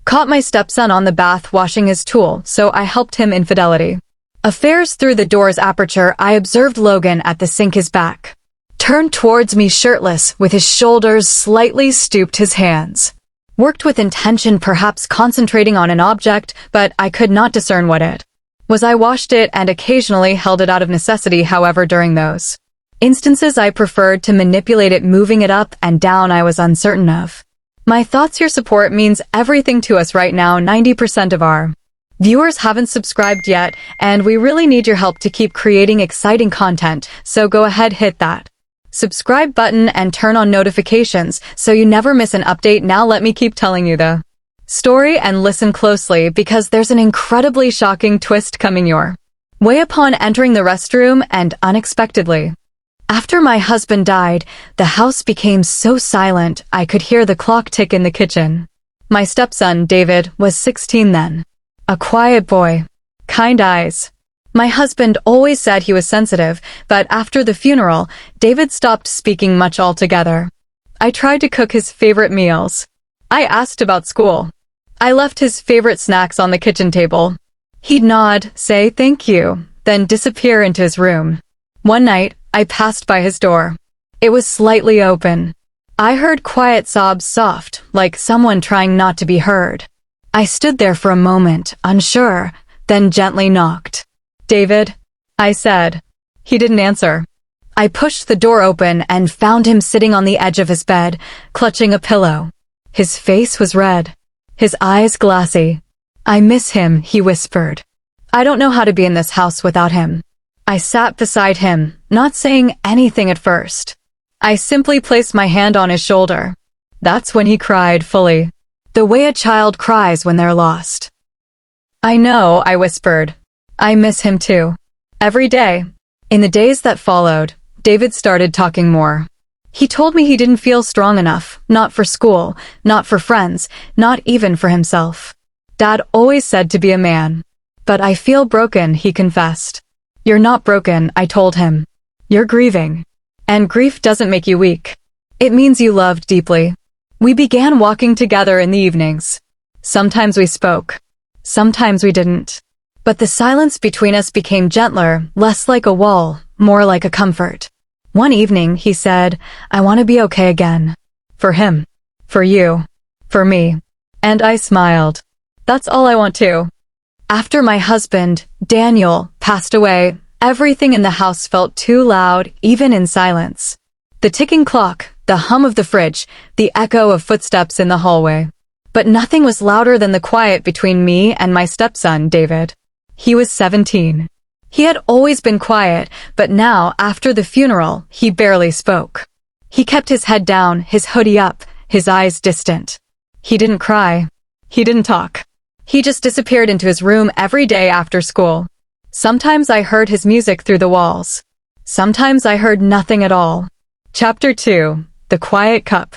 Caught my stepson on the bath washing his tool, so I helped him infidelity. Affairs through the door's aperture, I observed Logan at the sink, his back turned towards me shirtless, with his shoulders slightly stooped, his hands worked with intention, perhaps concentrating on an object, but I could not discern what it was. I washed it and occasionally held it out of necessity. However, during those instances I preferred to manipulate it, moving it up and down. I was uncertain of my thoughts. Your support means everything to us right now. 90% of our viewers haven't subscribed yet, and we really need your help to keep creating exciting content, so go ahead, hit that subscribe button and turn on notifications so you never miss an update. Now let me keep telling you the story and listen closely, because there's an incredibly shocking twist coming your way. Upon entering the restroom and unexpectedly, after my husband died, the house became so silent I could hear the clock tick in the kitchen. My stepson, David, was 16 then. A quiet boy. Kind eyes. My husband always said he was sensitive, but after the funeral, David stopped speaking much altogether. I tried to cook his favorite meals. I asked about school. I left his favorite snacks on the kitchen table. He'd nod, say thank you, then disappear into his room. One night, I passed by his door. It was slightly open. I heard quiet sobs, soft, like someone trying not to be heard. I stood there for a moment, unsure, then gently knocked. David, I said. He didn't answer. I pushed the door open and found him sitting on the edge of his bed, clutching a pillow. His face was red, his eyes glassy. I miss him, he whispered. I don't know how to be in this house without him. I sat beside him, not saying anything at first. I simply placed my hand on his shoulder. That's when he cried fully, the way a child cries when they're lost. I know, I whispered. I miss him too. Every day. In the days that followed, David started talking more. He told me he didn't feel strong enough, not for school, not for friends, not even for himself. Dad always said to be a man. But I feel broken, he confessed. You're not broken, I told him. You're grieving. And grief doesn't make you weak. It means you loved deeply. We began walking together in the evenings. Sometimes we spoke. Sometimes we didn't. But the silence between us became gentler, less like a wall, more like a comfort. One evening, he said, I want to be okay again. For him. For you. For me. And I smiled. That's all I want too. After my husband, Daniel, passed away, everything in the house felt too loud, even in silence. The ticking clock, the hum of the fridge, the echo of footsteps in the hallway. But nothing was louder than the quiet between me and my stepson, David. He was 17. He had always been quiet, but now, after the funeral, he barely spoke. He kept his head down, his hoodie up, his eyes distant. He didn't cry. He didn't talk. He just disappeared into his room every day after school. Sometimes I heard his music through the walls. Sometimes I heard nothing at all. Chapter 2. The Quiet Cup.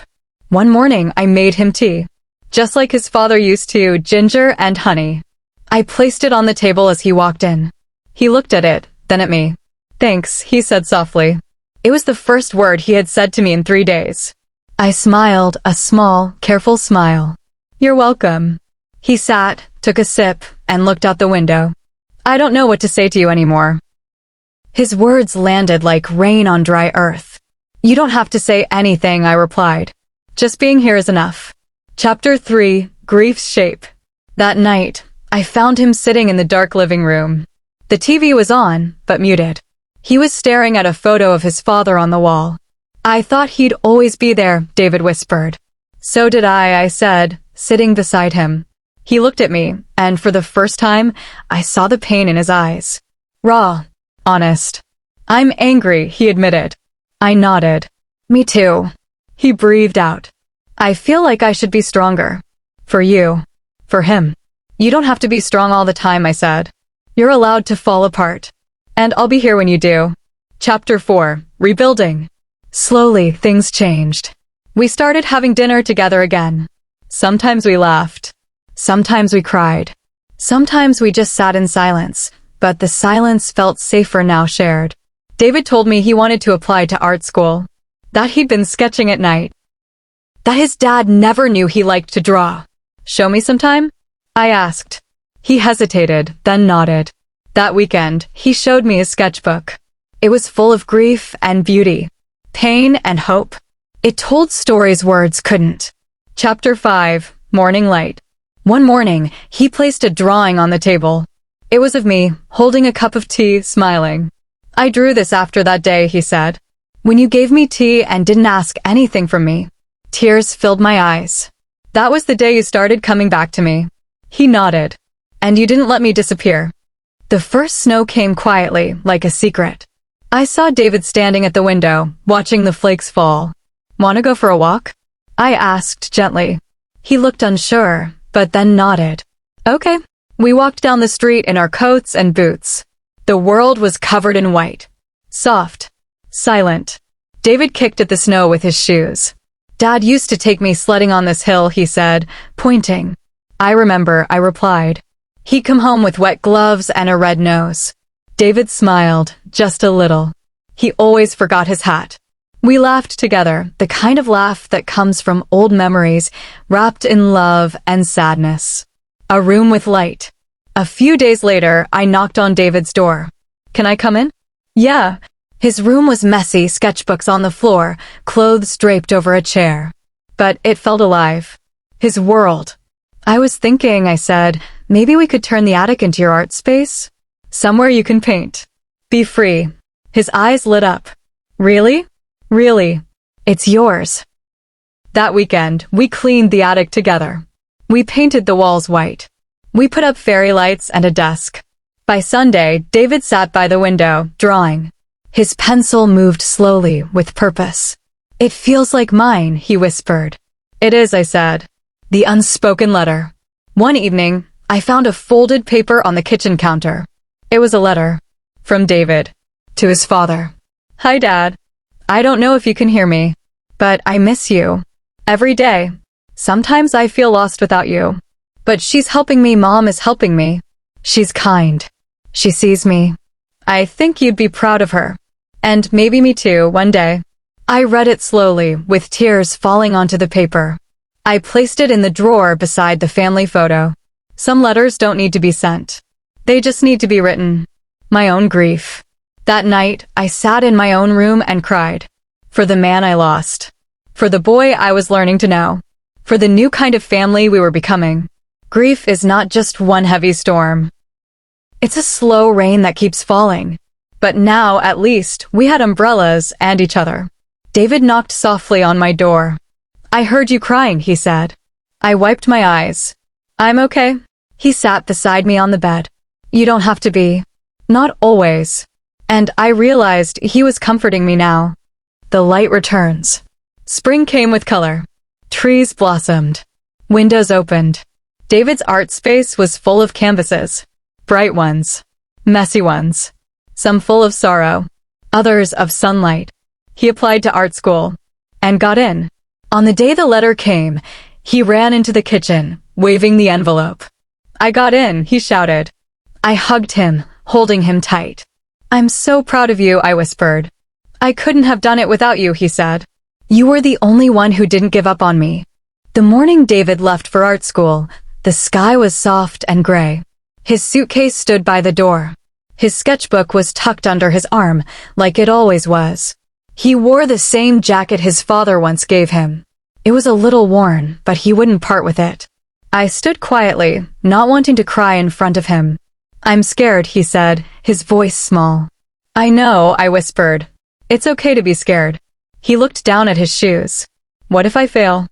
One morning I made him tea. Just like his father used to, ginger and honey. I placed it on the table as he walked in. He looked at it, then at me. Thanks, he said softly. It was the first word he had said to me in 3 days. I smiled, a small, careful smile. You're welcome. He sat, took a sip, and looked out the window. I don't know what to say to you anymore. His words landed like rain on dry earth. You don't have to say anything, I replied. Just being here is enough. Chapter 3. Grief's Shape. That night, I found him sitting in the dark living room. The TV was on, but muted. He was staring at a photo of his father on the wall. I thought he'd always be there, David whispered. So did I said, sitting beside him. He looked at me, and for the first time, I saw the pain in his eyes. Raw. Honest. I'm angry, he admitted. I nodded. Me too. He breathed out. I feel like I should be stronger. For you. For him. You don't have to be strong all the time, I said. You're allowed to fall apart. And I'll be here when you do. Chapter 4. Rebuilding. Slowly, things changed. We started having dinner together again. Sometimes we laughed. Sometimes we cried. Sometimes we just sat in silence, but the silence felt safer now shared. David told me he wanted to apply to art school. That he'd been sketching at night. That his dad never knew he liked to draw. Show me some time? I asked. He hesitated, then nodded. That weekend, he showed me his sketchbook. It was full of grief and beauty, pain and hope. It told stories words couldn't. Chapter 5, Morning Light. One morning, he placed a drawing on the table. It was of me, holding a cup of tea, smiling. I drew this after that day, he said. When you gave me tea and didn't ask anything from me. Tears filled my eyes. That was the day you started coming back to me. He nodded. And you didn't let me disappear. The first snow came quietly, like a secret. I saw David standing at the window, watching the flakes fall. Want to go for a walk? I asked gently. He looked unsure, but then nodded. Okay. We walked down the street in our coats and boots. The world was covered in white. Soft. Silent. David kicked at the snow with his shoes. Dad used to take me sledding on this hill, he said, pointing. I remember, I replied. He'd come home with wet gloves and a red nose. David smiled, just a little. He always forgot his hat. We laughed together, the kind of laugh that comes from old memories, wrapped in love and sadness. A room with light. A few days later, I knocked on David's door. Can I come in? Yeah. His room was messy, sketchbooks on the floor, clothes draped over a chair. But it felt alive. His world. I was thinking, I said, maybe we could turn the attic into your art space? Somewhere you can paint. Be free. His eyes lit up. Really? Really. It's yours. That weekend, we cleaned the attic together. We painted the walls white. We put up fairy lights and a desk. By Sunday, David sat by the window, drawing. His pencil moved slowly, with purpose. It feels like mine, he whispered. It is, I said. The unspoken letter. One evening, I found a folded paper on the kitchen counter. It was a letter. From David. To his father. Hi, Dad. I don't know if you can hear me, but I miss you. Every day. Sometimes I feel lost without you. But she's helping me, Mom is helping me. She's kind. She sees me. I think you'd be proud of her. And maybe me too, one day. I read it slowly, with tears falling onto the paper. I placed it in the drawer beside the family photo. Some letters don't need to be sent. They just need to be written. My own grief. That night, I sat in my own room and cried. For the man I lost. For the boy I was learning to know. For the new kind of family we were becoming. Grief is not just one heavy storm. It's a slow rain that keeps falling. But now, at least, we had umbrellas and each other. David knocked softly on my door. I heard you crying, he said. I wiped my eyes. I'm okay. He sat beside me on the bed. You don't have to be. Not always. And I realized he was comforting me now. The light returns. Spring came with color. Trees blossomed. Windows opened. David's art space was full of canvases. Bright ones. Messy ones. Some full of sorrow. Others of sunlight. He applied to art school. And got in. On the day the letter came, he ran into the kitchen, waving the envelope. I got in, he shouted. I hugged him, holding him tight. I'm so proud of you, I whispered. I couldn't have done it without you, he said. You were the only one who didn't give up on me. The morning David left for art school, the sky was soft and gray. His suitcase stood by the door. His sketchbook was tucked under his arm, like it always was. He wore the same jacket his father once gave him. It was a little worn, but he wouldn't part with it. I stood quietly, not wanting to cry in front of him. I'm scared, he said, his voice small. I know, I whispered. It's okay to be scared. He looked down at his shoes. What if I fail?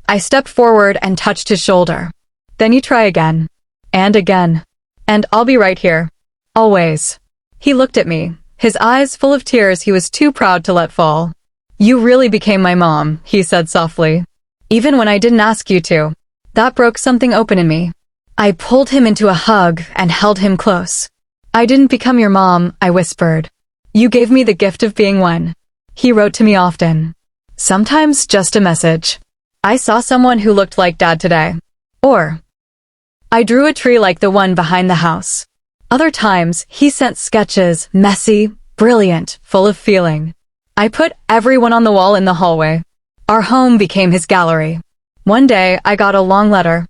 I stepped forward and touched his shoulder. Then you try again. And again. And I'll be right here. Always. He looked at me, his eyes full of tears he was too proud to let fall. You really became my mom, he said softly. Even when I didn't ask you to. That broke something open in me. I pulled him into a hug and held him close. I didn't become your mom, I whispered. You gave me the gift of being one. He wrote to me often. Sometimes just a message. I saw someone who looked like Dad today. Or, I drew a tree like the one behind the house. Other times, he sent sketches, messy, brilliant, full of feeling. I put everyone on the wall in the hallway. Our home became his gallery. One day, I got a long letter.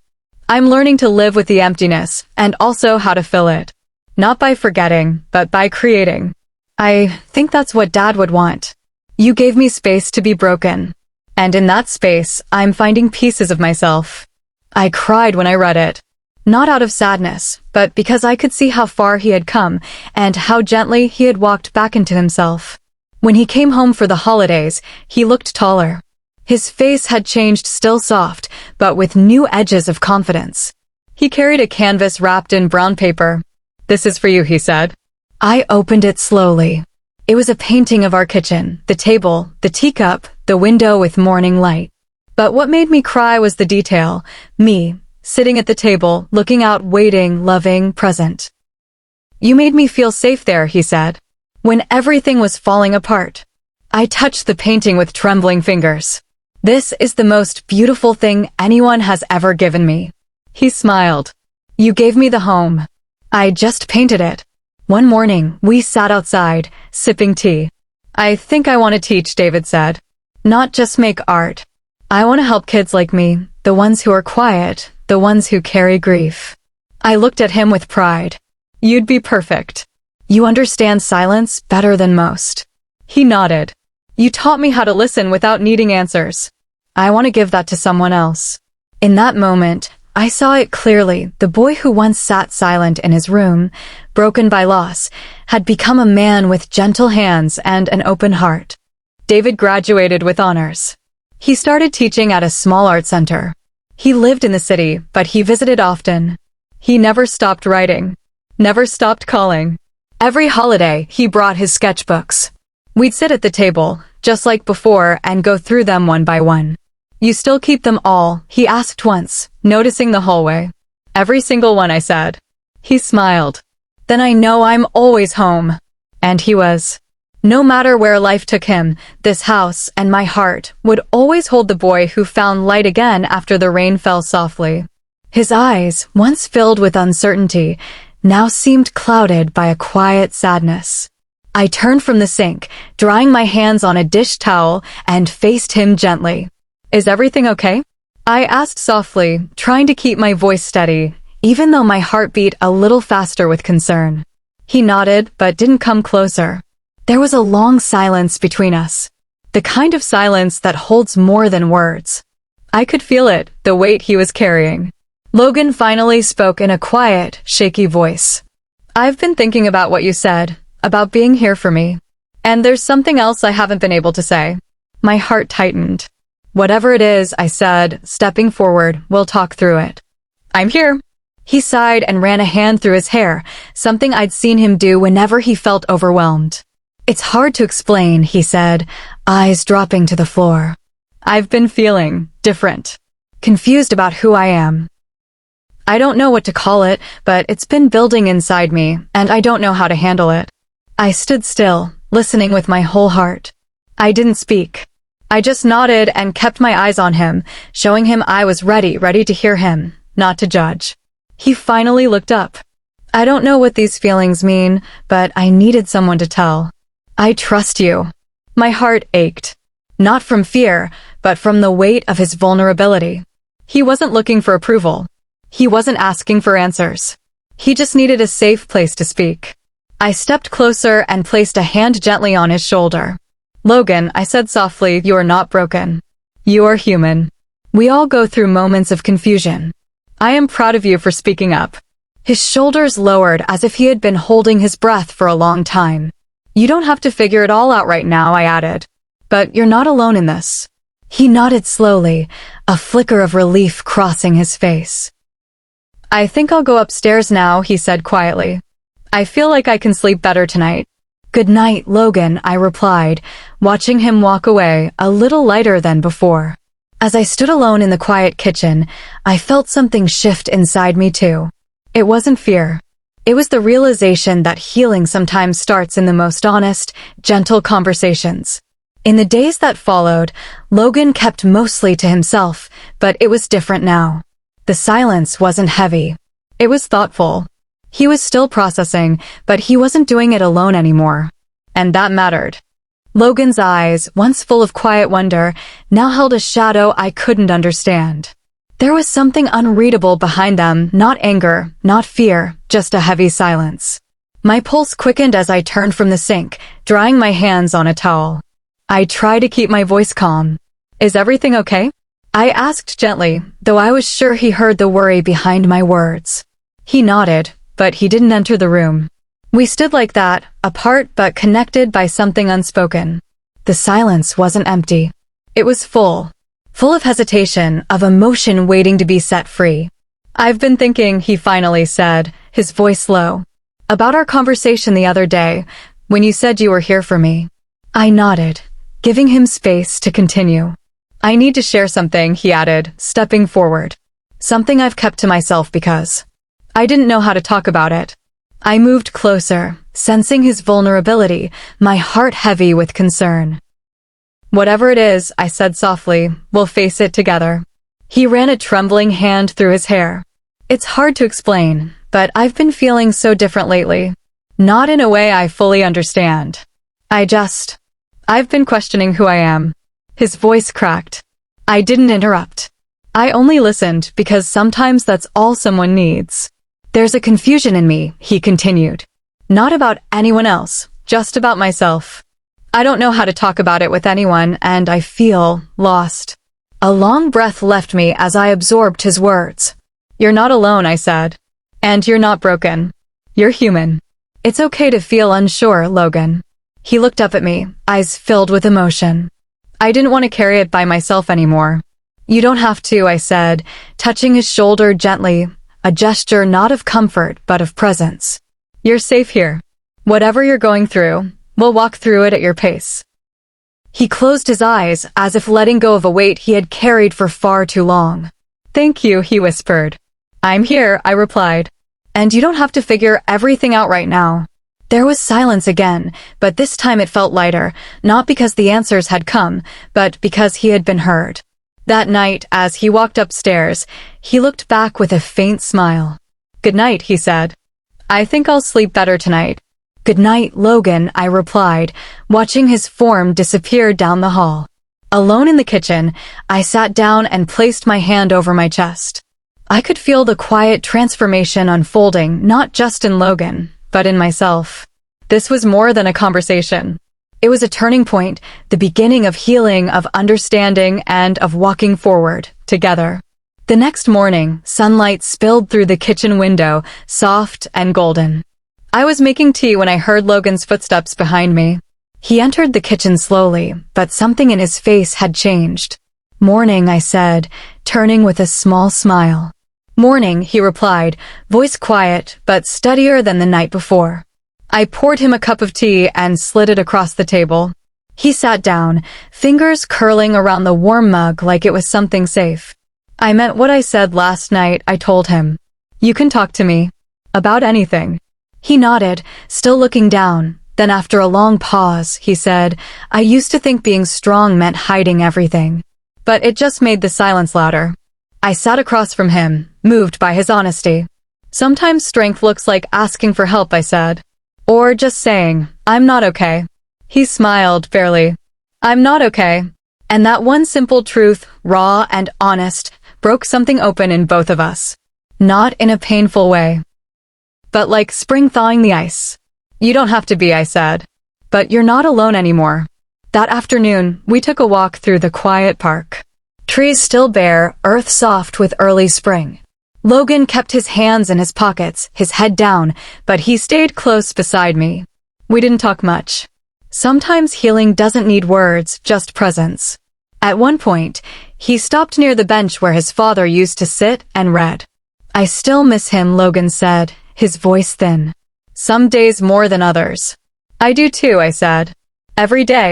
I'm learning to live with the emptiness and also how to fill it. Not by forgetting, but by creating. I think that's what Dad would want. You gave me space to be broken. And in that space, I'm finding pieces of myself. I cried when I read it. Not out of sadness, but because I could see how far he had come and how gently he had walked back into himself. When he came home for the holidays, he looked taller. His face had changed, still soft, but with new edges of confidence. He carried a canvas wrapped in brown paper. "This is for you," he said. I opened it slowly. It was a painting of our kitchen, the table, the teacup, the window with morning light. But what made me cry was the detail. Me, sitting at the table, looking out, waiting, loving, present. "You made me feel safe there," he said, when everything was falling apart. I touched the painting with trembling fingers. "This is the most beautiful thing anyone has ever given me." He smiled. "You gave me the home. I just painted it." One morning, we sat outside, sipping tea. "I think I want to teach," David said. "Not just make art. I want to help kids like me, the ones who are quiet, the ones who carry grief." I looked at him with pride. "You'd be perfect. You understand silence better than most." He nodded. "You taught me how to listen without needing answers. I want to give that to someone else." In that moment, I saw it clearly. The boy who once sat silent in his room, broken by loss, had become a man with gentle hands and an open heart. David graduated with honors. He started teaching at a small art center. He lived in the city, but he visited often. He never stopped writing. Never stopped calling. Every holiday, he brought his sketchbooks. We'd sit at the table, just like before, and go through them one by one. "You still keep them all?" he asked once, noticing the hallway. "Every single one," I said. He smiled. "Then I know I'm always home." And he was. No matter where life took him, this house and my heart would always hold the boy who found light again after the rain fell softly. His eyes, once filled with uncertainty, now seemed clouded by a quiet sadness. I turned from the sink, drying my hands on a dish towel, and faced him gently. "Is everything okay?" I asked softly, trying to keep my voice steady, even though my heart beat a little faster with concern. He nodded, but didn't come closer. There was a long silence between us. The kind of silence that holds more than words. I could feel it, the weight he was carrying. Logan finally spoke in a quiet, shaky voice. "I've been thinking about what you said, about being here for me. And there's something else I haven't been able to say." My heart tightened. "Whatever it is," I said, stepping forward, "we'll talk through it." "I'm here." He sighed and ran a hand through his hair, something I'd seen him do whenever he felt overwhelmed. "It's hard to explain," he said, eyes dropping to the floor. "I've been feeling different. Confused about who I am. I don't know what to call it, but it's been building inside me, and I don't know how to handle it." I stood still, listening with my whole heart. I didn't speak. I just nodded and kept my eyes on him, showing him I was ready to hear him, not to judge. He finally looked up. "I don't know what these feelings mean, but I needed someone to tell. I trust you." My heart ached. Not from fear, but from the weight of his vulnerability. He wasn't looking for approval. He wasn't asking for answers. He just needed a safe place to speak. I stepped closer and placed a hand gently on his shoulder. "Logan," I said softly, "you are not broken. You are human. We all go through moments of confusion. I am proud of you for speaking up." His shoulders lowered as if he had been holding his breath for a long time. "You don't have to figure it all out right now," I added. "But you're not alone in this." He nodded slowly, a flicker of relief crossing his face. "I think I'll go upstairs now," he said quietly. "I feel like I can sleep better tonight." "Good night, Logan," I replied, watching him walk away, a little lighter than before. As I stood alone in the quiet kitchen, I felt something shift inside me too. It wasn't fear. It was the realization that healing sometimes starts in the most honest, gentle conversations. In the days that followed, Logan kept mostly to himself, but it was different now. The silence wasn't heavy. It was thoughtful. He was still processing, but he wasn't doing it alone anymore. And that mattered. Logan's eyes, once full of quiet wonder, now held a shadow I couldn't understand. There was something unreadable behind them, not anger, not fear, just a heavy silence. My pulse quickened as I turned from the sink, drying my hands on a towel. I tried to keep my voice calm. "Is everything okay?" I asked gently, though I was sure he heard the worry behind my words. He nodded, but he didn't enter the room. We stood like that, apart but connected by something unspoken. The silence wasn't empty. It was full of hesitation, of emotion waiting to be set free. "I've been thinking," he finally said, his voice low, "about our conversation the other day, when you said you were here for me." I nodded, giving him space to continue. "I need to share something," he added, stepping forward. "Something I've kept to myself because I didn't know how to talk about it." I moved closer, sensing his vulnerability, my heart heavy with concern. "Whatever it is," I said softly, "we'll face it together." He ran a trembling hand through his hair. "It's hard to explain, but I've been feeling so different lately. Not in a way I fully understand. I've been questioning who I am." His voice cracked. I didn't interrupt. I only listened because sometimes that's all someone needs. "There's a confusion in me," he continued. "Not about anyone else, just about myself. I don't know how to talk about it with anyone, and I feel lost." A long breath left me as I absorbed his words. "You're not alone," I said. "And you're not broken. You're human. It's okay to feel unsure, Logan." He looked up at me, eyes filled with emotion. I didn't want to carry it by myself anymore. "You don't have to," I said, touching his shoulder gently, a gesture not of comfort but of presence. "You're safe here. Whatever you're going through, we'll walk through it at your pace." He closed his eyes, as if letting go of a weight he had carried for far too long. "Thank you," he whispered. "I'm here," I replied. "And you don't have to figure everything out right now." There was silence again, but this time it felt lighter, not because the answers had come, but because he had been heard. That night, as he walked upstairs, he looked back with a faint smile. "Good night," he said. "I think I'll sleep better tonight." "Good night, Logan," I replied, watching his form disappear down the hall. Alone in the kitchen, I sat down and placed my hand over my chest. I could feel the quiet transformation unfolding, not just in Logan, but in myself. This was more than a conversation. It was a turning point, the beginning of healing, of understanding, and of walking forward, together. The next morning, sunlight spilled through the kitchen window, soft and golden. I was making tea when I heard Logan's footsteps behind me. He entered the kitchen slowly, but something in his face had changed. "Morning," I said, turning with a small smile. "Morning," he replied, voice quiet but steadier than the night before. I poured him a cup of tea and slid it across the table. He sat down, fingers curling around the warm mug like it was something safe. "I meant what I said last night," I told him. "You can talk to me. About anything." He nodded, still looking down. Then after a long pause, he said, "I used to think being strong meant hiding everything. But it just made the silence louder." I sat across from him, moved by his honesty. "Sometimes strength looks like asking for help," I said. "Or just saying, I'm not okay." He smiled, barely. "I'm not okay." And that one simple truth, raw and honest, broke something open in both of us. Not in a painful way, but like spring thawing the ice. "You don't have to be," I said. "But you're not alone anymore." That afternoon, we took a walk through the quiet park. Trees still bare, earth soft with early spring. Logan kept his hands in his pockets, his head down, but he stayed close beside me. We didn't talk much. Sometimes healing doesn't need words, just presence. At one point, he stopped near the bench where his father used to sit and read. "I still miss him," Logan said, his voice thin. "Some days more than others." "I do too," I said. "Every day.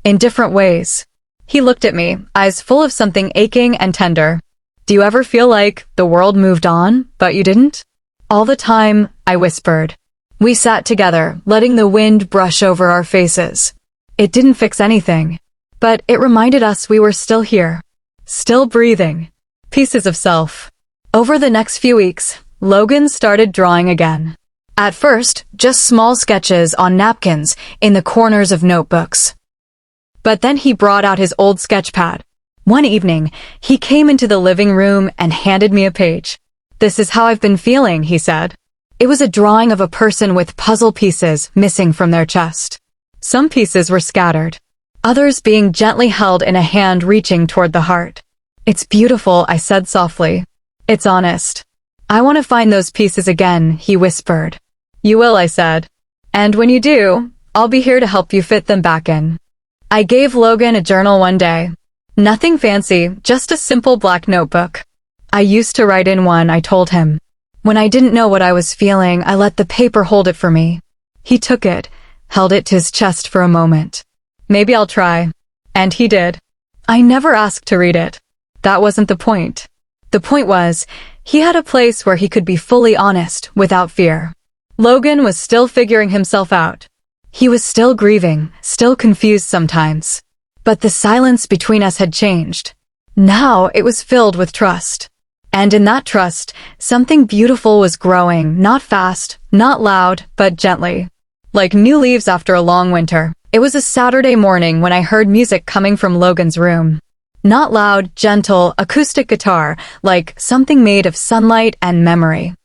In different ways." He looked at me, eyes full of something aching and tender. "Do you ever feel like the world moved on, but you didn't?" "All the time," I whispered. We sat together, letting the wind brush over our faces. It didn't fix anything, but it reminded us we were still here. Still breathing. Pieces of self. Over the next few weeks, Logan started drawing again. At first, just small sketches on napkins in the corners of notebooks. But then he brought out his old sketch pad. One evening, he came into the living room and handed me a page. "This is how I've been feeling," he said. It was a drawing of a person with puzzle pieces missing from their chest. Some pieces were scattered, others being gently held in a hand reaching toward the heart. "It's beautiful," I said softly. "It's honest. I want to find those pieces again," he whispered. "You will," I said. "And when you do, I'll be here to help you fit them back in." I gave Logan a journal one day. Nothing fancy, just a simple black notebook. "I used to write in one," I told him. "When I didn't know what I was feeling, I let the paper hold it for me." He took it, held it to his chest for a moment. "Maybe I'll try." And he did. I never asked to read it. That wasn't the point. The point was, he had a place where he could be fully honest without fear. Logan was still figuring himself out. He was still grieving, still confused sometimes. But the silence between us had changed. Now it was filled with trust. And in that trust, something beautiful was growing, not fast, not loud, but gently. Like new leaves after a long winter. It was a Saturday morning when I heard music coming from Logan's room. Not loud, gentle, acoustic guitar, like something made of sunlight and memory.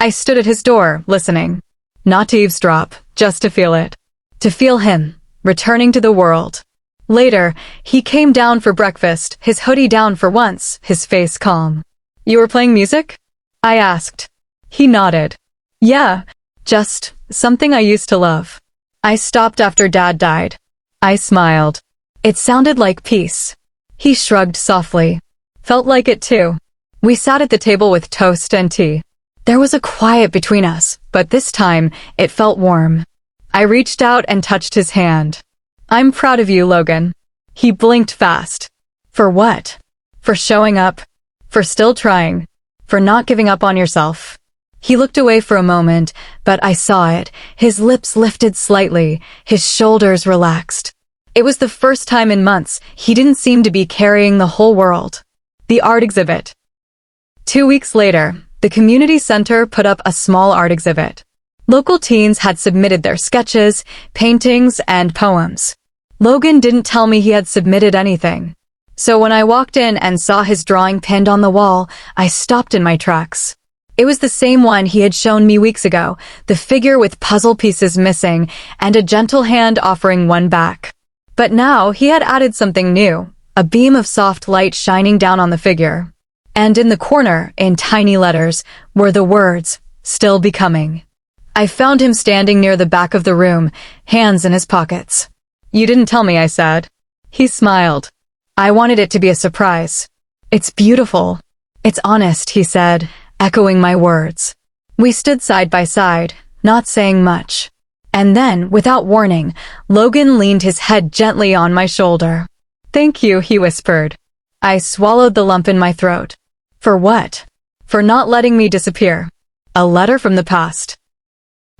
I stood at his door, listening. Not to eavesdrop, just to feel it. To feel him, returning to the world. Later, he came down for breakfast, his hoodie down for once, his face calm. "You were playing music?" I asked. He nodded. "Yeah, just something I used to love. I stopped after Dad died." I smiled. It sounded like peace. He shrugged softly. Felt like it too. We sat at the table with toast and tea. There was a quiet between us, but this time it felt warm. I reached out and touched his hand. "I'm proud of you, Logan." He blinked fast. "For what?" "For showing up. For still trying. For not giving up on yourself." He looked away for a moment, but I saw it. His lips lifted slightly, his shoulders relaxed. It was the first time in months he didn't seem to be carrying the whole world. The art exhibit. 2 weeks later, the community center put up a small art exhibit. Local teens had submitted their sketches, paintings, and poems. Logan didn't tell me he had submitted anything. So when I walked in and saw his drawing pinned on the wall, I stopped in my tracks. It was the same one he had shown me weeks ago, the figure with puzzle pieces missing and a gentle hand offering one back. But now he had added something new, a beam of soft light shining down on the figure. And in the corner, in tiny letters, were the words, "Still becoming." I found him standing near the back of the room, hands in his pockets. "You didn't tell me," I said. He smiled. "I wanted it to be a surprise." "It's beautiful. It's honest," he said, echoing my words. We stood side by side, not saying much. And then, without warning, Logan leaned his head gently on my shoulder. "Thank you," he whispered. I swallowed the lump in my throat. For what? For not letting me disappear. A letter from the past.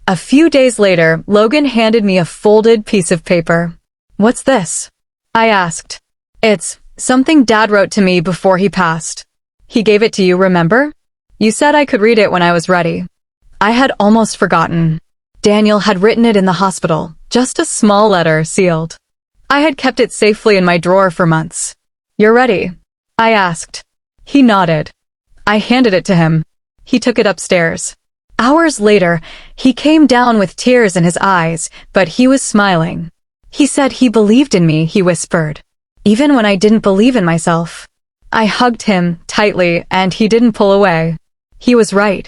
A few days later, Logan handed me a folded piece of paper. "What's this?" I asked. "It's something Dad wrote to me before he passed. He gave it to you, remember? You said I could read it when I was ready." I had almost forgotten. Daniel had written it in the hospital, just a small letter, sealed. I had kept it safely in my drawer for months. "You're ready?" I asked. He nodded. I handed it to him. He took it upstairs. Hours later, he came down with tears in his eyes, but he was smiling. He said he believed in me, he whispered, even when I didn't believe in myself. I hugged him tightly, and he didn't pull away. He was right.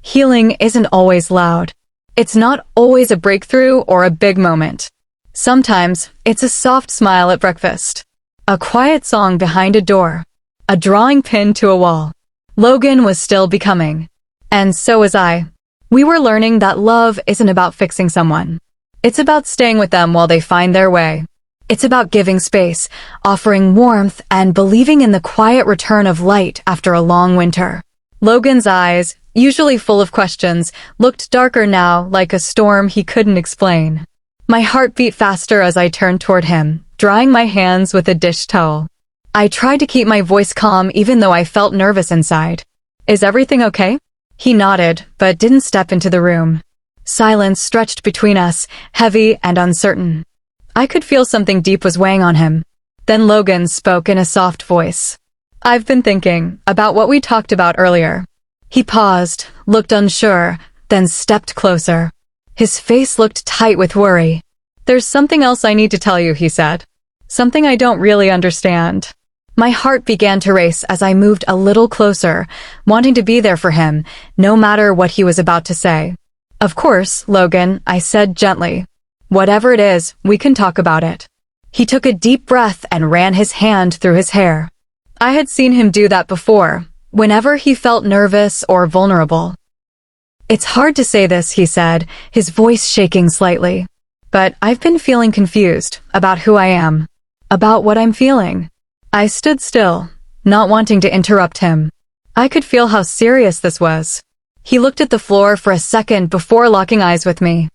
Healing isn't always loud. It's not always a breakthrough or a big moment. Sometimes, it's a soft smile at breakfast. A quiet song behind a door. A drawing pinned to a wall. Logan was still becoming. And so was I. We were learning that love isn't about fixing someone. It's about staying with them while they find their way. It's about giving space, offering warmth, and believing in the quiet return of light after a long winter. Logan's eyes, usually full of questions, looked darker now, like a storm he couldn't explain. My heart beat faster as I turned toward him, drying my hands with a dish towel. I tried to keep my voice calm even though I felt nervous inside. "Is everything okay?" He nodded, but didn't step into the room. Silence stretched between us, heavy and uncertain. I could feel something deep was weighing on him. Then Logan spoke in a soft voice. I've been thinking about what we talked about earlier. He paused, looked unsure, then stepped closer. His face looked tight with worry. There's something else I need to tell you, he said. Something I don't really understand. My heart began to race as I moved a little closer, wanting to be there for him, no matter what he was about to say. Of course, Logan, I said gently. Whatever it is, we can talk about it. He took a deep breath and ran his hand through his hair. I had seen him do that before, whenever he felt nervous or vulnerable. It's hard to say this, he said, his voice shaking slightly. But I've been feeling confused about who I am, about what I'm feeling. I stood still, not wanting to interrupt him. I could feel how serious this was. He looked at the floor for a second before locking eyes with me.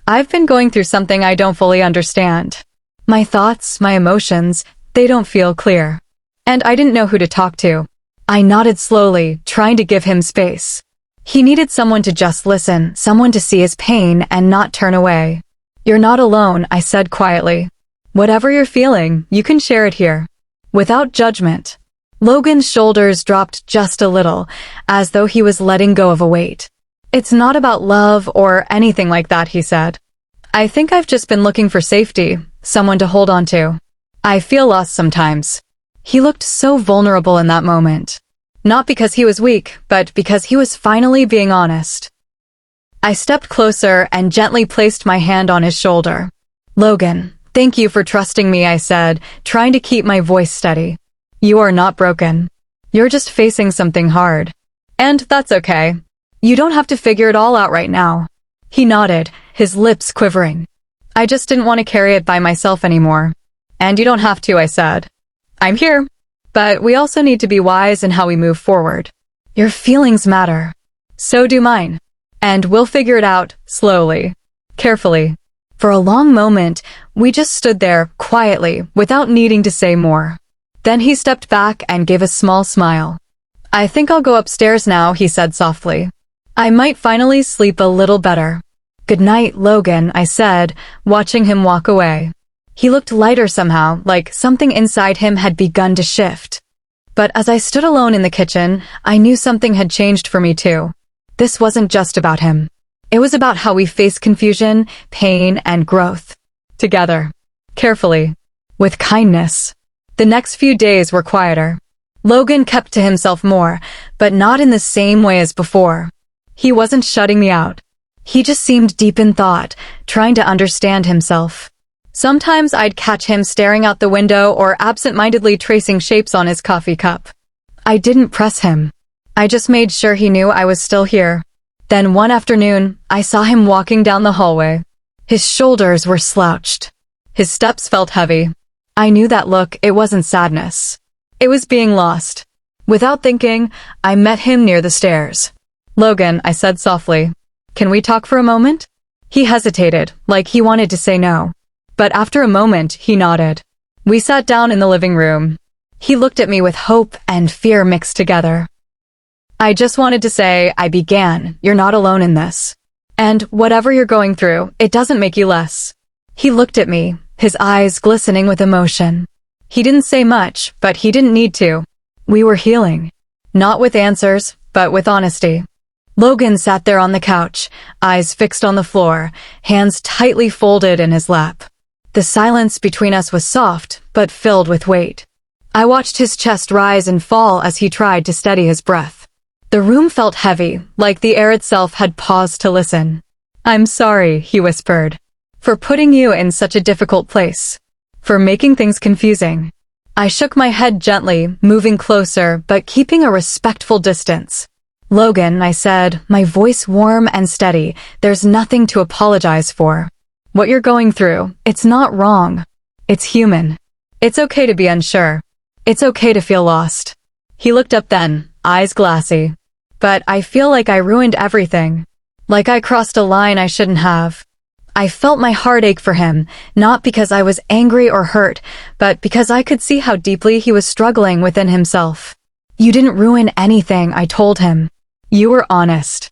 I've been going through something I don't fully understand. My thoughts, my emotions, they don't feel clear. And I didn't know who to talk to. I nodded slowly, trying to give him space. He needed someone to just listen, someone to see his pain and not turn away. You're not alone, I said quietly. Whatever you're feeling, you can share it here. Without judgment. Logan's shoulders dropped just a little, as though he was letting go of a weight. It's not about love or anything like that, he said. I think I've just been looking for safety, someone to hold on to. I feel lost sometimes. He looked so vulnerable in that moment. Not because he was weak, but because he was finally being honest. I stepped closer and gently placed my hand on his shoulder. Logan, thank you for trusting me, I said, trying to keep my voice steady. You are not broken. You're just facing something hard. And that's okay. You don't have to figure it all out right now. He nodded, his lips quivering. I just didn't want to carry it by myself anymore. And you don't have to, I said. I'm here. But we also need to be wise in how we move forward. Your feelings matter. So do mine. And we'll figure it out, slowly, carefully. For a long moment, we just stood there, quietly, without needing to say more. Then he stepped back and gave a small smile. I think I'll go upstairs now, he said softly. I might finally sleep a little better. Good night, Logan, I said, watching him walk away. He looked lighter somehow, like something inside him had begun to shift. But as I stood alone in the kitchen, I knew something had changed for me too. This wasn't just about him. It was about how we face confusion, pain, and growth. Together. Carefully. With kindness. The next few days were quieter. Logan kept to himself more, but not in the same way as before. He wasn't shutting me out. He just seemed deep in thought, trying to understand himself. Sometimes I'd catch him staring out the window or absent-mindedly tracing shapes on his coffee cup. I didn't press him. I just made sure he knew I was still here. Then one afternoon, I saw him walking down the hallway. His shoulders were slouched. His steps felt heavy. I knew that look, it wasn't sadness. It was being lost. Without thinking, I met him near the stairs. Logan, I said softly, can we talk for a moment? He hesitated, like he wanted to say no. But after a moment, he nodded. We sat down in the living room. He looked at me with hope and fear mixed together. I just wanted to say, I began, you're not alone in this. And whatever you're going through, it doesn't make you less. He looked at me, his eyes glistening with emotion. He didn't say much, but he didn't need to. We were healing. Not with answers, but with honesty. Logan sat there on the couch, eyes fixed on the floor, hands tightly folded in his lap. The silence between us was soft, but filled with weight. I watched his chest rise and fall as he tried to steady his breath. The room felt heavy, like the air itself had paused to listen. I'm sorry, he whispered, for putting you in such a difficult place, for making things confusing. I shook my head gently, moving closer, but keeping a respectful distance. Logan, I said, my voice warm and steady, there's nothing to apologize for. What you're going through, it's not wrong. It's human. It's okay to be unsure. It's okay to feel lost. He looked up then, eyes glassy. But I feel like I ruined everything. Like I crossed a line I shouldn't have. I felt my heart ache for him, not because I was angry or hurt, but because I could see how deeply he was struggling within himself. You didn't ruin anything, I told him. You were honest.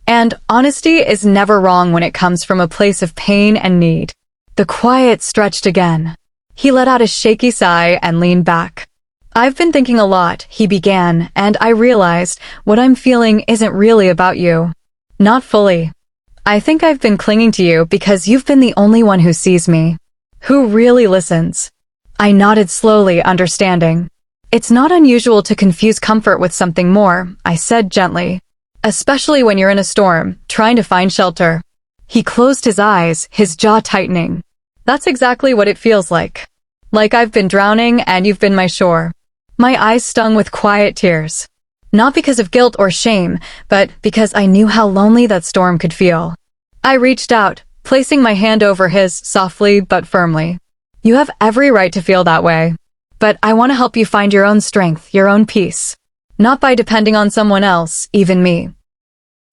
And honesty is never wrong when it comes from a place of pain and need. The quiet stretched again. He let out a shaky sigh and leaned back. I've been thinking a lot, he began, and I realized what I'm feeling isn't really about you. Not fully. I think I've been clinging to you because you've been the only one who sees me. Who really listens. I nodded slowly, understanding. It's not unusual to confuse comfort with something more, I said gently. Especially when you're in a storm, trying to find shelter. He closed his eyes, his jaw tightening. That's exactly what it feels like. Like I've been drowning and you've been my shore. My eyes stung with quiet tears. Not because of guilt or shame, but because I knew how lonely that storm could feel. I reached out, placing my hand over his, softly but firmly. You have every right to feel that way. But I want to help you find your own strength, your own peace. Not by depending on someone else, even me.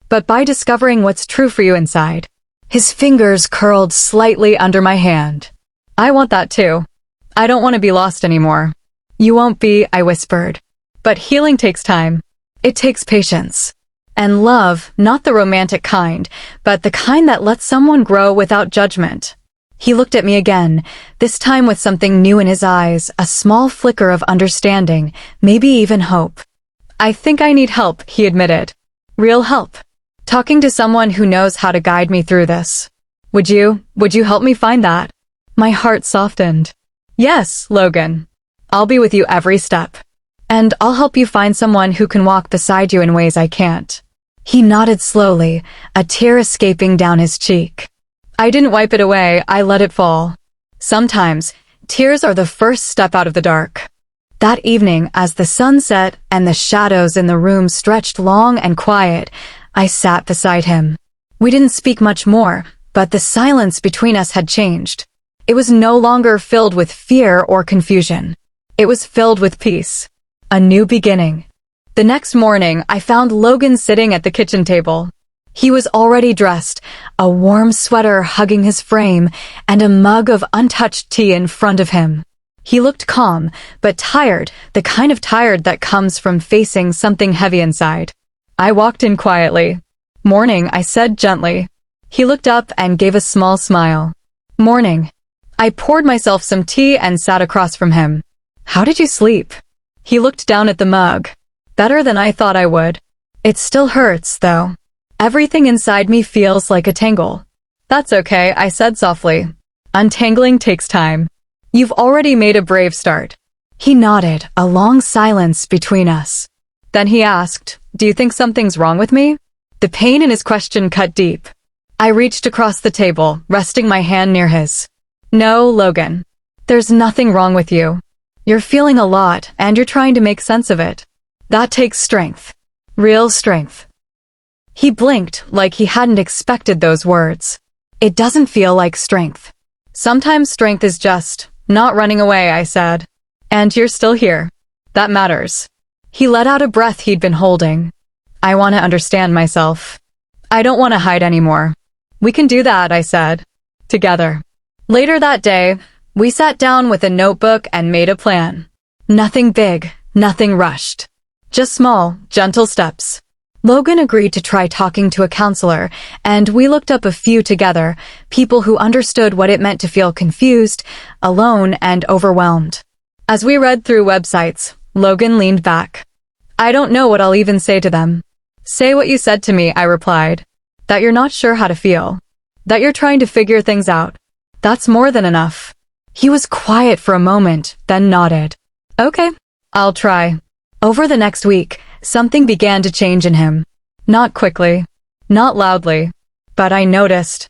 But by discovering what's true for you inside. His fingers curled slightly under my hand. I want that too. I don't want to be lost anymore. You won't be, I whispered. But healing takes time. It takes patience. And love, not the romantic kind, but the kind that lets someone grow without judgment. He looked at me again, this time with something new in his eyes, a small flicker of understanding, maybe even hope. I think I need help, he admitted. Real help. Talking to someone who knows how to guide me through this. Would you help me find that? My heart softened. Yes, Logan. I'll be with you every step. And I'll help you find someone who can walk beside you in ways I can't. He nodded slowly, a tear escaping down his cheek. I didn't wipe it away, I let it fall. Sometimes, tears are the first step out of the dark. That evening, as the sun set and the shadows in the room stretched long and quiet, I sat beside him. We didn't speak much more, but the silence between us had changed. It was no longer filled with fear or confusion. It was filled with peace. A new beginning. The next morning, I found Logan sitting at the kitchen table. He was already dressed, a warm sweater hugging his frame, and a mug of untouched tea in front of him. He looked calm, but tired, the kind of tired that comes from facing something heavy inside. I walked in quietly. Morning, I said gently. He looked up and gave a small smile. Morning. I poured myself some tea and sat across from him. How did you sleep? He looked down at the mug. Better than I thought I would. It still hurts, though. Everything inside me feels like a tangle. That's okay, I said softly. Untangling takes time. You've already made a brave start. He nodded, a long silence between us. Then he asked, do you think something's wrong with me? The pain in his question cut deep. I reached across the table, resting my hand near his. No, Logan. There's nothing wrong with you. You're feeling a lot, and you're trying to make sense of it. That takes strength. Real strength. He blinked like he hadn't expected those words. It doesn't feel like strength. Sometimes strength is just not running away, I said. And you're still here. That matters. He let out a breath he'd been holding. I want to understand myself. I don't want to hide anymore. We can do that, I said. Together. Later that day, we sat down with a notebook and made a plan. Nothing big, nothing rushed. Just small, gentle steps. Logan agreed to try talking to a counselor, and we looked up a few together, people who understood what it meant to feel confused, alone, and overwhelmed. As we read through websites, Logan leaned back. I don't know what I'll even say to them. Say what you said to me, I replied. That you're not sure how to feel. That you're trying to figure things out. That's more than enough. He was quiet for a moment, then nodded. Okay, I'll try. Over the next week, something began to change in him. Not quickly, not loudly, but I noticed.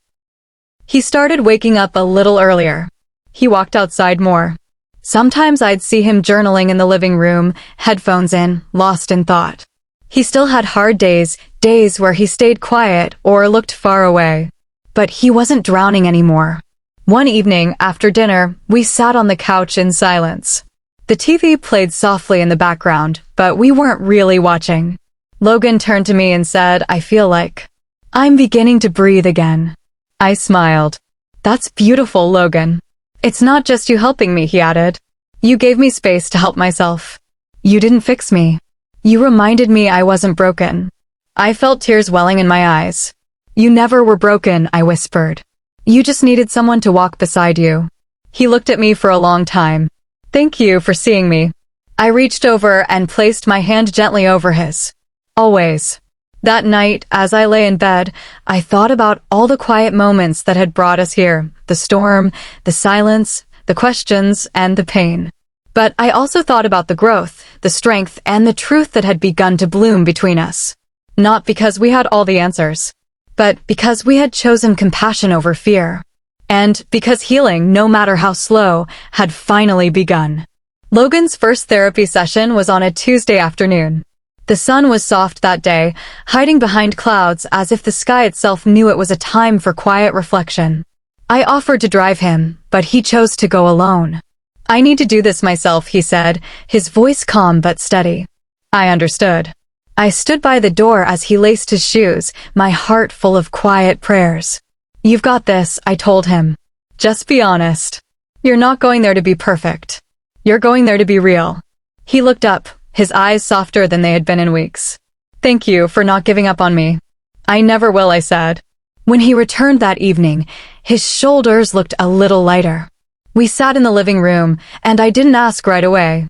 He started waking up a little earlier. He walked outside more. Sometimes I'd see him journaling in the living room, headphones in, lost in thought. He still had hard days, days where he stayed quiet or looked far away. But he wasn't drowning anymore. One evening, after dinner, we sat on the couch in silence. The TV played softly in the background, but we weren't really watching. Logan turned to me and said, I feel like I'm beginning to breathe again. I smiled. That's beautiful, Logan. It's not just you helping me, he added. You gave me space to help myself. You didn't fix me. You reminded me I wasn't broken. I felt tears welling in my eyes. You never were broken, I whispered. You just needed someone to walk beside you. He looked at me for a long time. Thank you for seeing me. I reached over and placed my hand gently over his. Always. That night, as I lay in bed, I thought about all the quiet moments that had brought us here, the storm, the silence, the questions, and the pain. But I also thought about the growth, the strength, and the truth that had begun to bloom between us. Not because we had all the answers, but because we had chosen compassion over fear. And because healing, no matter how slow, had finally begun. Logan's first therapy session was on a Tuesday afternoon. The sun was soft that day, hiding behind clouds as if the sky itself knew it was a time for quiet reflection. I offered to drive him, but he chose to go alone. I need to do this myself, he said, his voice calm but steady. I understood. I stood by the door as he laced his shoes, my heart full of quiet prayers. You've got this, I told him. Just be honest. You're not going there to be perfect. You're going there to be real. He looked up, his eyes softer than they had been in weeks. Thank you for not giving up on me. I never will, I said. When he returned that evening, his shoulders looked a little lighter. We sat in the living room, and I didn't ask right away.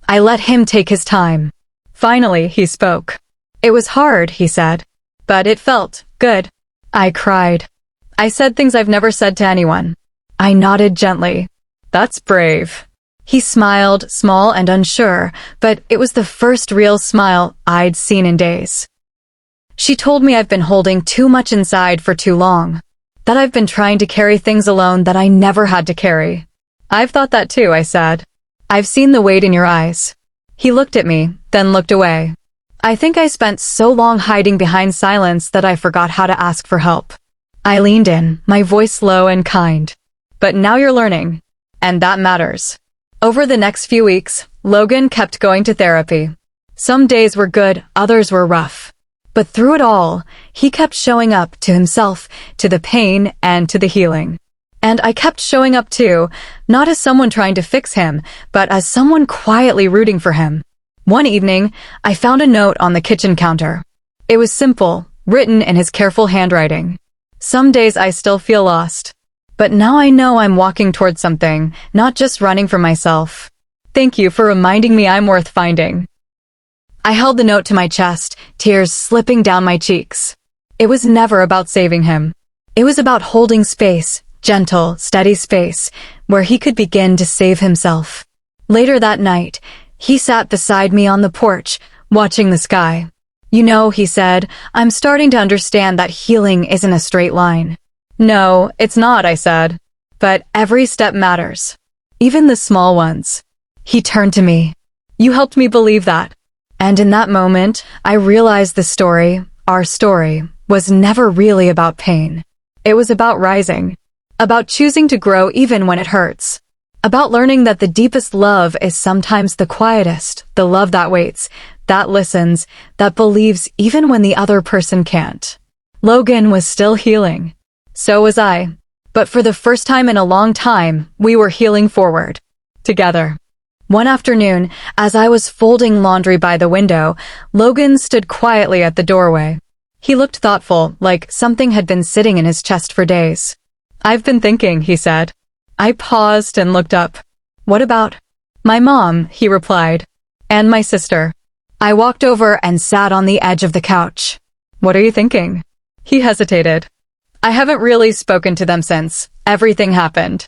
I let him take his time. Finally, he spoke. It was hard, he said, but it felt good. I cried. I said things I've never said to anyone. I nodded gently. That's brave. He smiled, small and unsure, but it was the first real smile I'd seen in days. She told me I've been holding too much inside for too long, that I've been trying to carry things alone that I never had to carry. I've thought that too, I said. I've seen the weight in your eyes. He looked at me, then looked away. I think I spent so long hiding behind silence that I forgot how to ask for help. I leaned in, my voice low and kind. But now you're learning, and that matters. Over the next few weeks, Logan kept going to therapy. Some days were good, others were rough. But through it all, he kept showing up to himself, to the pain, and to the healing. And I kept showing up too, not as someone trying to fix him, but as someone quietly rooting for him. One evening, I found a note on the kitchen counter. It was simple, written in his careful handwriting. Some days I still feel lost. But now I know I'm walking towards something, not just running for myself. Thank you for reminding me I'm worth finding. I held the note to my chest, tears slipping down my cheeks. It was never about saving him. It was about holding space, gentle, steady space, where he could begin to save himself. Later that night, he sat beside me on the porch, watching the sky. You know, he said, I'm starting to understand that healing isn't a straight line. No, it's not, I said. But every step matters. Even the small ones. He turned to me. You helped me believe that. And in that moment, I realized the story, our story, was never really about pain. It was about rising. About choosing to grow even when it hurts. About learning that the deepest love is sometimes the quietest, the love that waits, that listens, that believes even when the other person can't. Logan was still healing. So was I. But for the first time in a long time, we were healing forward. Together. One afternoon, as I was folding laundry by the window, Logan stood quietly at the doorway. He looked thoughtful, like something had been sitting in his chest for days. I've been thinking, he said. I paused and looked up. What about? My mom, he replied. And my sister. I walked over and sat on the edge of the couch. What are you thinking? He hesitated. I haven't really spoken to them since everything happened.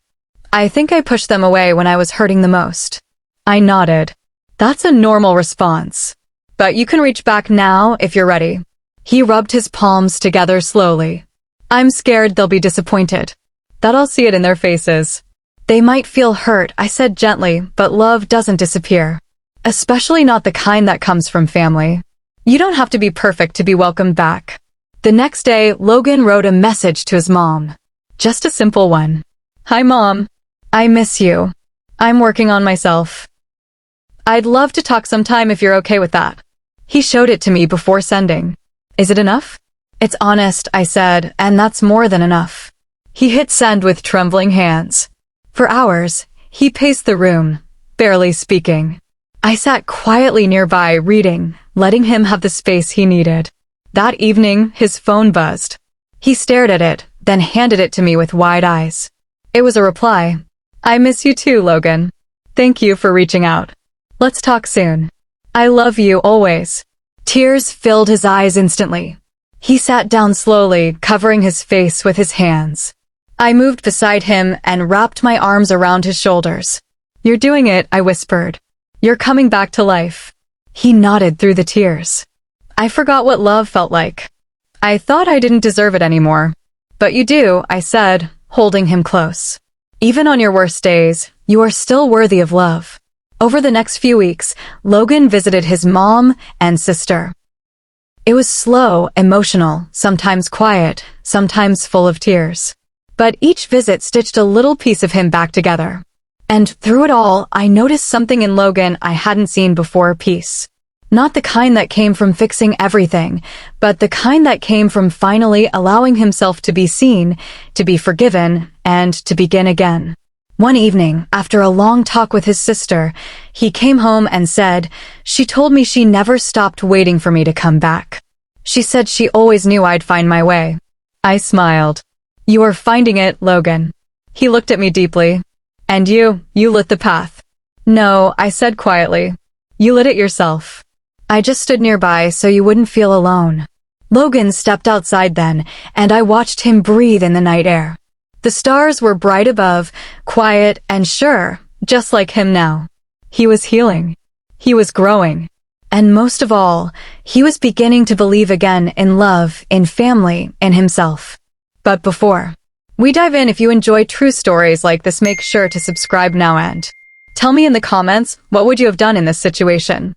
I think I pushed them away when I was hurting the most. I nodded. That's a normal response. But you can reach back now if you're ready. He rubbed his palms together slowly. I'm scared they'll be disappointed. That I'll see it in their faces. They might feel hurt, I said gently, but love doesn't disappear. Especially not the kind that comes from family. You don't have to be perfect to be welcomed back. The next day, Logan wrote a message to his mom. Just a simple one. Hi, Mom. I miss you. I'm working on myself. I'd love to talk sometime if you're okay with that. He showed it to me before sending. Is it enough? It's honest, I said, and that's more than enough. He hit send with trembling hands. For hours, he paced the room, barely speaking. I sat quietly nearby, reading, letting him have the space he needed. That evening, his phone buzzed. He stared at it, then handed it to me with wide eyes. It was a reply. I miss you too, Logan. Thank you for reaching out. Let's talk soon. I love you always. Tears filled his eyes instantly. He sat down slowly, covering his face with his hands. I moved beside him and wrapped my arms around his shoulders. You're doing it, I whispered. You're coming back to life. He nodded through the tears. I forgot what love felt like. I thought I didn't deserve it anymore. But you do, I said, holding him close. Even on your worst days, you are still worthy of love. Over the next few weeks, Logan visited his mom and sister. It was slow, emotional, sometimes quiet, sometimes full of tears. But each visit stitched a little piece of him back together. And through it all, I noticed something in Logan I hadn't seen before: peace. Not the kind that came from fixing everything, but the kind that came from finally allowing himself to be seen, to be forgiven, and to begin again. One evening, after a long talk with his sister, he came home and said, "She told me she never stopped waiting for me to come back. She said she always knew I'd find my way." I smiled. "You are finding it, Logan." He looked at me deeply. "And you lit the path." "No," I said quietly. "You lit it yourself. I just stood nearby so you wouldn't feel alone." Logan stepped outside then, and I watched him breathe in the night air. The stars were bright above, quiet and sure, just like him now. He was healing. He was growing. And most of all, he was beginning to believe again in love, in family, in himself. But before we dive in, if you enjoy true stories like this, make sure to subscribe now and tell me in the comments, what would you have done in this situation?